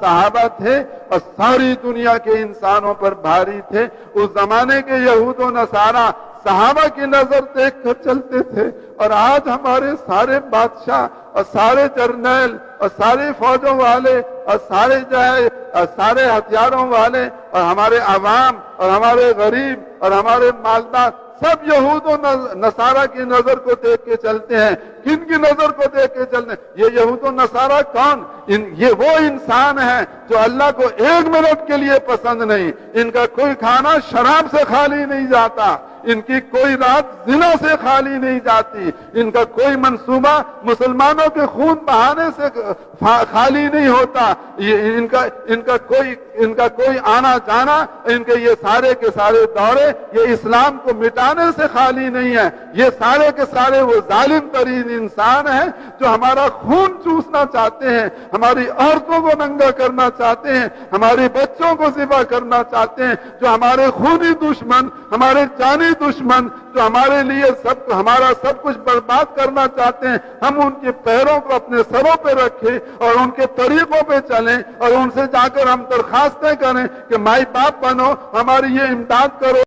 صحابہ تھے اور ساری دنیا کے انسانوں پر بھاری تھے۔ اس زمانے کے یہود و نصارہ صحابہ کی نظر دیکھ کر چلتے تھے، اور آج ہمارے سارے بادشاہ اور سارے جرنیل اور سارے فوجوں والے اور سارے ہتھیاروں والے اور ہمارے عوام اور ہمارے غریب اور ہمارے مالدار سب یہود و نصارہ کی نظر کو دیکھ کے چلتے ہیں۔ کن کی نظر کو دیکھ کے چلتے ہیں؟ یہ یہود و نصارہ کون؟ یہ وہ انسان ہیں جو اللہ کو 1 منٹ کے لیے پسند نہیں۔ ان کا کوئی کھانا شراب سے خالی نہیں جاتا، ان کی کوئی رات زنا سے خالی نہیں جاتی، ان کا کوئی منصوبہ مسلمانوں کے خون بہانے سے خالی نہیں ہوتا، ان کا کوئی آنا جانا، ان کے یہ سارے کے سارے دورے یہ اسلام کو مٹانے سے خالی نہیں ہے۔ یہ سارے کے سارے وہ ظالم ترین انسان ہیں جو ہمارا خون چوسنا چاہتے ہیں، ہماری عورتوں کو ننگا کرنا چاہتے ہیں، ہمارے بچوں کو ذبح کرنا چاہتے ہیں، جو ہمارے خونی دشمن، ہمارے جانی دشمن، جو ہمارے لیے ہمارا سب کچھ برباد کرنا چاہتے ہیں۔ ہم ان کے پیروں کو اپنے سروں پہ رکھیں اور ان کے طریقوں پہ چلیں اور ان سے جا کر ہم درخواستیں کریں کہ مائی باپ بنو، ہماری یہ امداد کرو۔